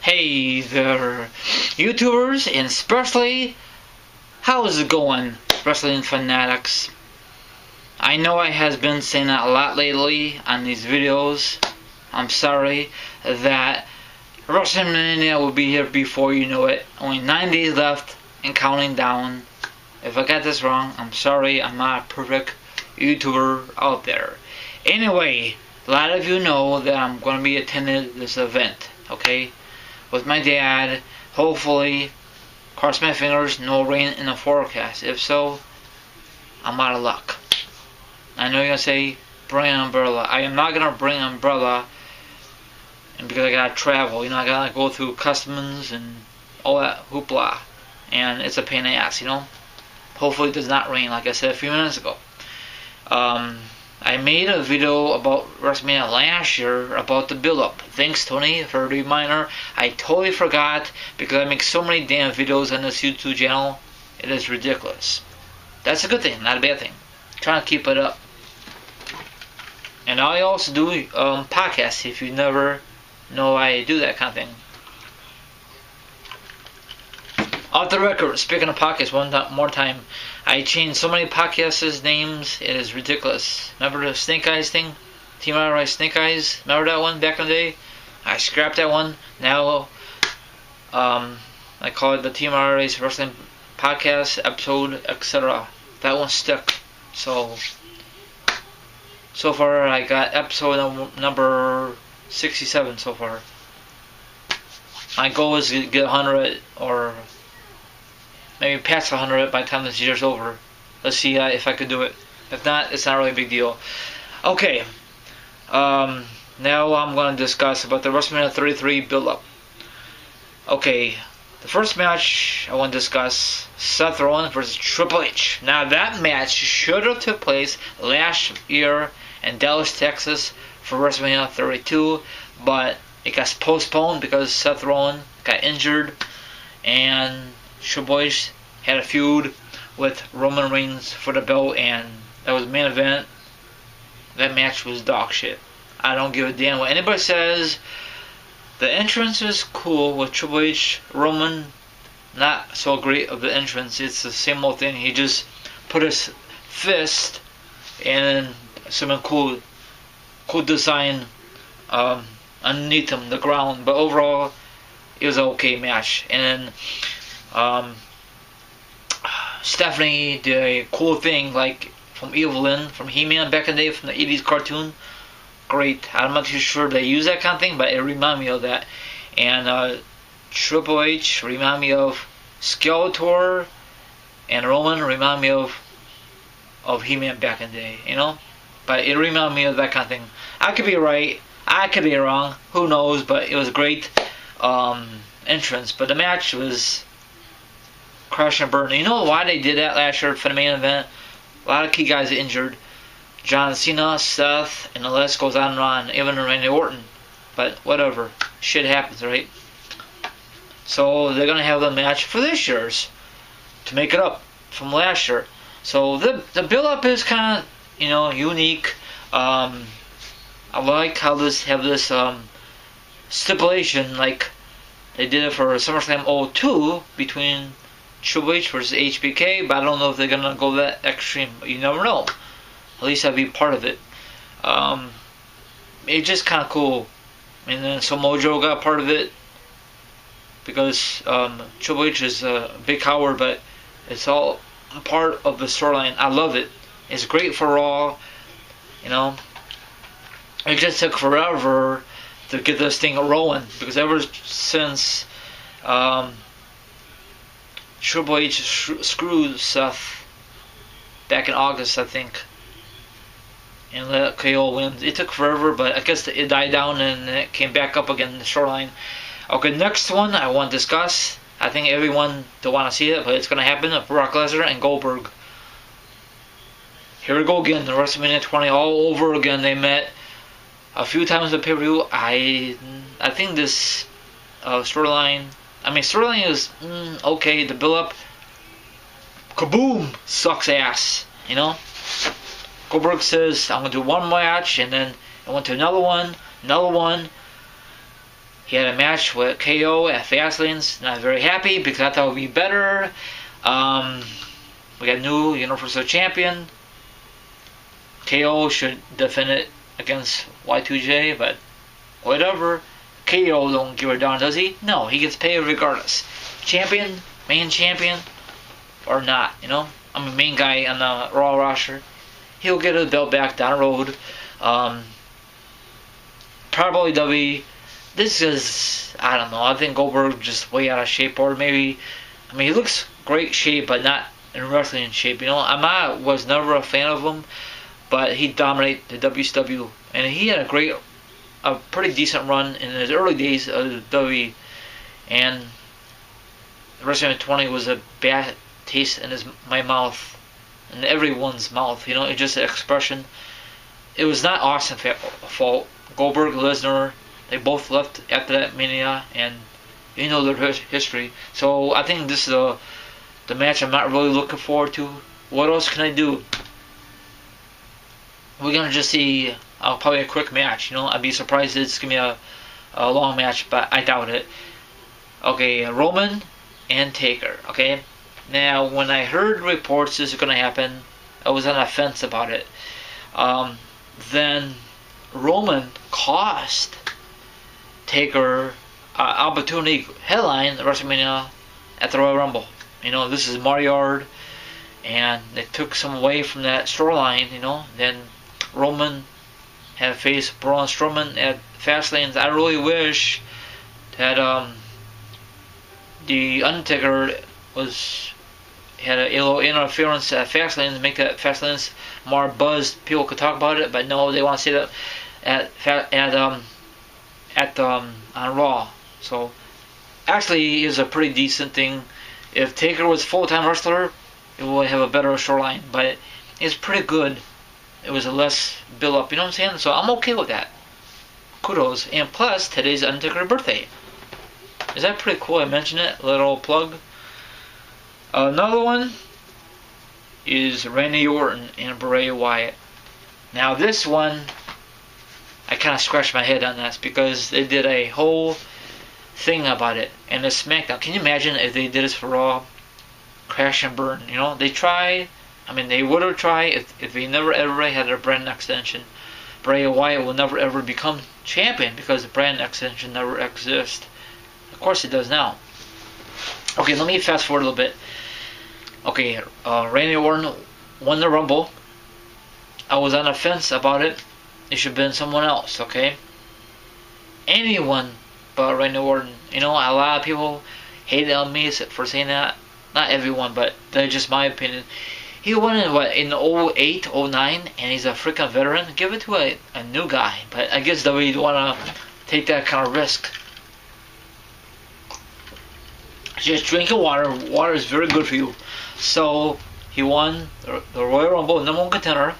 Hey there, YouTubers, and especially, how is it going, wrestling fanatics? I know I has been saying that a lot lately on these videos. I'm sorry that WrestleMania will be here before you know it. Only 9 days left and counting down. If I got this wrong, I'm sorry. I'm not a perfect YouTuber out there. Anyway, a lot of you know that I'm going to be attending this event, okay? With my dad. Hopefully, cross my fingers, no rain in the forecast. If so, I'm out of luck. I know you're going to say, bring an umbrella. I am not going to bring an umbrella, and because I got to travel. You know, I got to go through customs and all that hoopla. And it's a pain in the ass, you know. Hopefully it does not rain, like I said a few minutes ago. I made a video about WrestleMania last year about the build-up. Thanks, Tony, for the reminder. I totally forgot because I make so many damn videos on this YouTube channel. It is ridiculous. That's a good thing, not a bad thing. Trying to keep it up. And I also do podcasts if you never know I do that kind of thing. Off the record, speaking of podcasts, one more time, I changed so many podcasts' names, it is ridiculous. Remember the Snake Eyes thing? Team RRI Snake Eyes? Remember that one back in the day? I scrapped that one. Now, I call it the Team RRI Wrestling Podcast, episode, etc. That one stuck. So far I got episode number 67 so far. My goal is to get 100 or maybe past 100 by the time this year's over. Let's see if I could do it. If not, it's not really a big deal. Okay. Now I'm going to discuss about the WrestleMania 33 build-up. Okay. The first match I want to discuss, Seth Rollins versus Triple H. Now that match should have took place last year in Dallas, Texas for WrestleMania 32, but it got postponed because Seth Rollins got injured and Triple H had a feud with Roman Reigns for the belt, and that was the main event. That match was dog shit. I don't give a damn what anybody says. The entrance is cool with Triple H. Roman, not so great of the entrance. It's the same old thing. He just put his fist and some cool design underneath him, the ground. But overall, it was an okay match. And then Stephanie did a cool thing, like from Evelyn, from He-Man back in the day, from the 80s cartoon. Great. I'm not too sure they use that kind of thing, but it reminded me of that. And Triple H reminded me of Skeletor, and Roman reminded me of He-Man back in the day, you know? But it reminded me of that kind of thing. I could be right, I could be wrong, who knows, but it was a great entrance. But the match was crash and burn. You know why they did that last year for the main event? A lot of key guys injured. John Cena, Seth, and the list goes on and on. Even Randy Orton. But whatever. Shit happens, right? So they're going to have the match for this year's to make it up from last year. So the build-up is kind of, you know, unique. I like how have this stipulation, like they did it for SummerSlam 02 between Triple H versus HBK, but I don't know if they're gonna go that extreme. You never know. At least I'd be part of it. It's just kind of cool. And then Samoa Joe got part of it because Triple H is a big coward, but it's all part of the storyline. I love it. It's great for Raw. You know, it just took forever to get this thing rolling because ever since Triple H screwed Seth back in August, I think, and let KO win. It took forever, but I guess it died down and it came back up again in the shoreline. Okay, next one I want to discuss. I think everyone don't want to see it, but it's going to happen. Brock Lesnar and Goldberg. Here we go again. The WrestleMania 20 all over again. They met a few times at pay-per-view. I think this storyline. I mean, storyline is okay. The build-up, kaboom, sucks ass. You know. Goldberg says, "I'm gonna do one match," and then I went to another one, He had a match with KO at Fastlane's. Not very happy because I thought it would be better. We got a new Universal Champion. KO should defend it against Y2J, but whatever. KO don't give a darn, does he? No, he gets paid regardless. Champion, main champion, or not, you know? I'm a main guy on the Raw roster. He'll get his belt back down the road. Probably W. This is, I don't know, I think Goldberg just way out of shape, or maybe, I mean, he looks great shape, but not in wrestling shape, you know. I was never a fan of him, but he dominated the WCW, and he had a pretty decent run in his early days of the W, and WrestleMania 20 was a bad taste in my mouth, in everyone's mouth, you know. It's just an expression. It was not Austin's fault. Goldberg, Lesnar, they both left after that Mania, and you know their history. So I think this is the match I'm not really looking forward to. What else can I do? We're gonna just see probably a quick match. You know, I'd be surprised if it's gonna be a long match, but I doubt it. Okay, Roman and Taker. Okay, now when I heard reports this is gonna happen, I was on the fence about it. Then Roman cost Taker opportunity headline WrestleMania at the Royal Rumble. You know, this is Mario, and they took some away from that storyline. You know, then Roman had faced Braun Strowman at Fastlane. I really wish that the Undertaker had a little interference at Fastlane to make that Fastlane more buzzed. People could talk about it, but no, they want to say that on Raw. So actually, it's a pretty decent thing. If Taker was full-time wrestler, it would have a better storyline, but it's pretty good. It was a less build-up, you know what I'm saying? So I'm okay with that. Kudos. And plus, today's Undertaker's birthday. Is that pretty cool? I mentioned it. Little plug. Another one is Randy Orton and Bray Wyatt. Now this one, I kind of scratched my head on this because they did a whole thing about it. And the SmackDown, can you imagine if they did this for Raw? Crash and burn, you know? They tried, I mean, they would have tried if they never ever had a brand extension. Bray Wyatt will never ever become champion because the brand extension never exists. Of course it does now. Okay, let me fast forward a little bit. Okay, Randy Orton won the Rumble. I was on the fence about it. It should have been someone else, okay? Anyone but Randy Orton. You know, a lot of people hated on me for saying that. Not everyone, but that's just my opinion. He won in 08, 09, and he's a freaking veteran. Give it to a new guy. But I guess WWE don't want to take that kind of risk. Just drinking water. Water is very good for you. So he won the Royal Rumble, number one contender,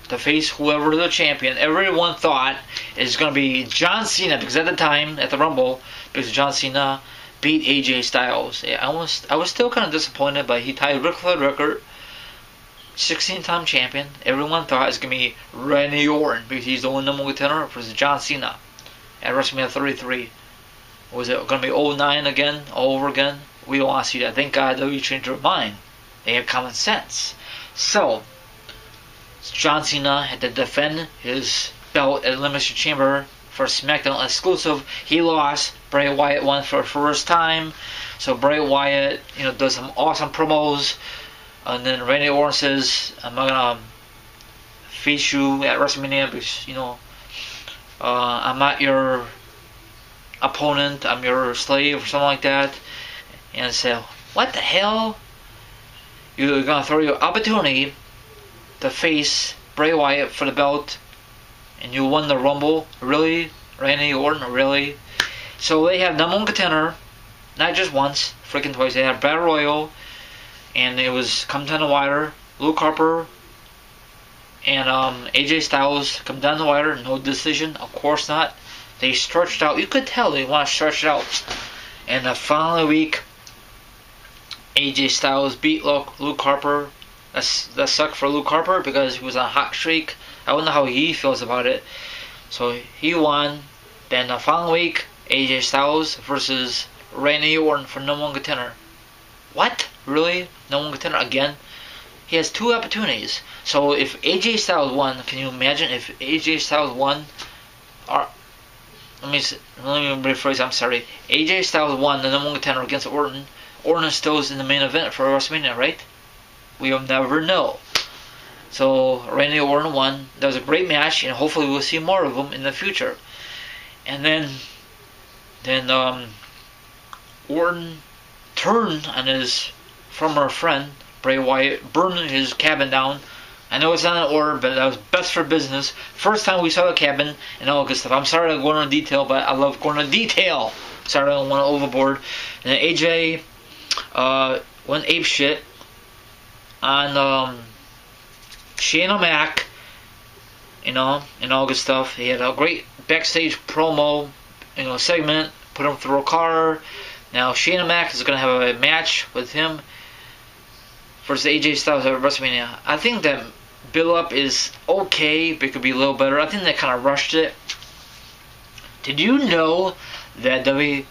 to face whoever the champion. Everyone thought it's going to be John Cena, because at the time at the Rumble, because John Cena beat AJ Styles. I was still kind of disappointed, but he tied Ric Flair's record, 16-time champion. Everyone thought it was going to be Randy Orton because he's the only number one contender versus John Cena at WrestleMania 33. Was it going to be 09 again, all over again? We don't want to see that. Thank God they changed their mind. They have common sense. So, John Cena had to defend his belt at Elimination Chamber for SmackDown exclusive. He lost. Bray Wyatt won for the first time. So Bray Wyatt, you know, does some awesome promos. And then Randy Orton says, I'm not going to face you at WrestleMania because, you know, I'm not your opponent, I'm your slave or something like that. And say, what the hell? You're gonna throw your opportunity to face Bray Wyatt for the belt, and you won the Rumble? Really? Randy Orton? Really? So they have number one contender, not just once, freaking twice. They had Battle Royal, and it was come down the wire. Luke Harper and AJ Styles come down the wire. No decision, of course not. They stretched out. You could tell they want to stretch it out. And the following week, AJ Styles beat Luke Harper. That sucked for Luke Harper because he was on a hot streak. I don't know how he feels about it. So he won. Then the following week, AJ Styles versus Randy Orton for number 1 contender. What? Really? Number 1 contender again? He has 2 opportunities. So if AJ Styles won, can you imagine if AJ Styles won? Or let me rephrase. I'm sorry. AJ Styles won the number 1 contender against Orton. Orton still is in the main event for WrestleMania, right? We'll never know. So Randy Orton won. That was a great match, and hopefully we'll see more of them in the future. And then Orton turned on his former friend Bray Wyatt, burning his cabin down. I know it's not in order, but that was best for business. First time we saw the cabin and all good stuff. I'm sorry I'm going into detail, but I love going into detail. Sorry I don't want to overboard. And then AJ went ape shit on Shane O'Mac, and all good stuff. He had a great backstage promo, segment. Put him through a car. Now Shane O'Mac is going to have a match with him versus AJ Styles at WrestleMania. I think that build-up is okay, but it could be a little better. I think they kind of rushed it. Did you know that did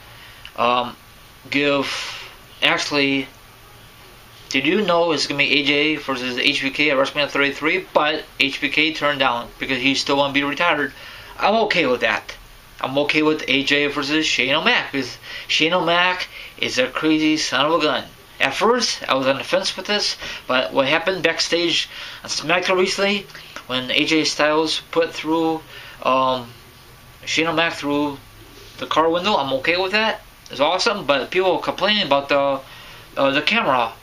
you know it's going to be AJ versus HBK at WrestleMania 33, but HBK turned down because he still want to be retired. I'm okay with that. I'm okay with AJ versus Shane O'Mac because Shane O'Mac is a crazy son of a gun. At first, I was on the fence with this, but what happened backstage on SmackDown recently, when AJ Styles put through Shane O'Mac through the car window, I'm okay with that. It's awesome, but people are complaining about the camera.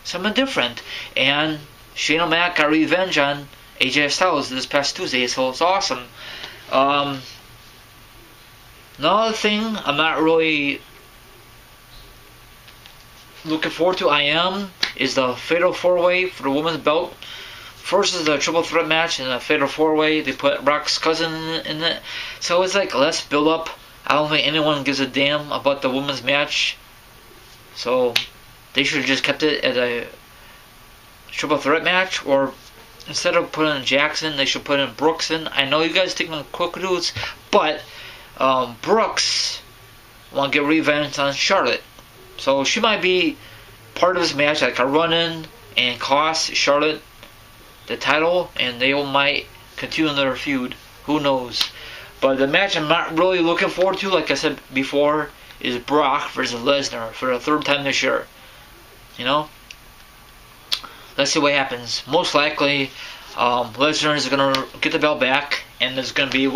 Something different. And Shane O'Mac got revenge on AJ Styles this past Tuesday, so it's awesome. Another thing I'm not really looking forward to, is the Fatal 4-Way for the women's belt. First is the triple threat match, and the Fatal 4-Way, they put Brock's cousin in it. So it's like less build up. I don't think anyone gives a damn about the women's match. So they should have just kept it as a triple threat match, or instead of putting in Jackson, they should put in Brooks in. I know you guys think I'm quick dudes, but Brooks want to get revenge on Charlotte. So she might be part of this match, like a run-in, and cost Charlotte the title, and they might continue their feud. Who knows? But the match I'm not really looking forward to, like I said before, is Brock versus Lesnar for the 3rd time this year. Let's see what happens. Most likely, Lesnar is going to get the belt back, and it's going to be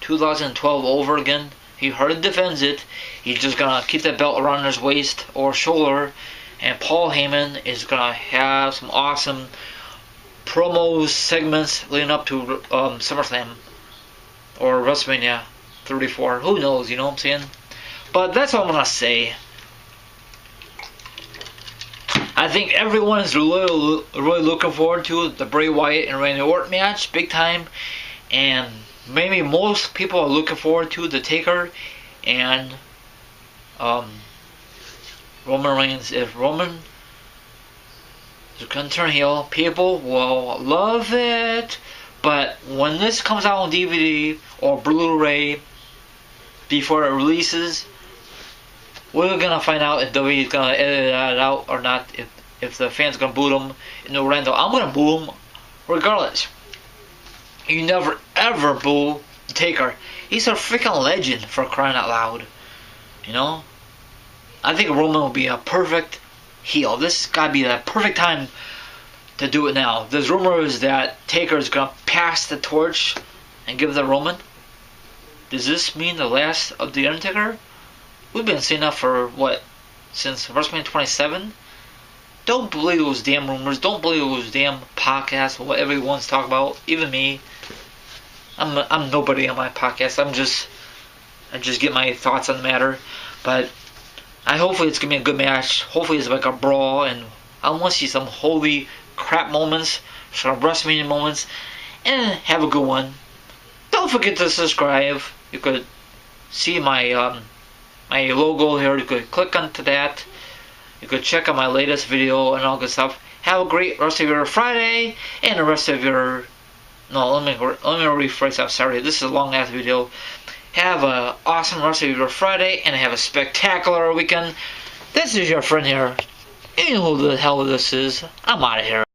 2012 over again. He hardly defends it. He's just going to keep that belt around his waist or shoulder. And Paul Heyman is going to have some awesome promos, segments leading up to SummerSlam or WrestleMania 34. Who knows, you know what I'm saying? But that's all I'm going to say. I think everyone is really looking forward to the Bray Wyatt and Randy Orton match, big time. And maybe most people are looking forward to the Taker and Roman Reigns. If Roman is going to turn heel, people will love it. But when this comes out on DVD or Blu-ray before it releases, we're going to find out if WWE is going to edit that out or not, if the fans are going to boo them in Orlando. I'm going to boo them regardless. You never ever boo the Taker. He's a freaking legend, for crying out loud. I think Roman will be a perfect heel. This gotta be the perfect time to do it now. There's rumors that Taker is gonna pass the torch and give it to Roman. Does this mean the last of the Undertaker? We've been saying that for since WrestleMania 27? Don't believe those damn rumors. Don't believe those damn podcasts or what everyone's talking about. Even me. I'm nobody on my podcast. I just get my thoughts on the matter. But hopefully it's gonna be a good match. Hopefully it's like a brawl, and I want to see some holy crap moments, some WrestleMania moments, and have a good one. Don't forget to subscribe. You could see my my logo here. You could click onto that. You could check out my latest video and all good stuff. Have a great rest of your Friday and the rest of your. No, let me rephrase. I'm sorry. This is a long ass video. have an awesome rest of your Friday and have a spectacular weekend. This is your friend here. You know who the hell this is. I'm out of here.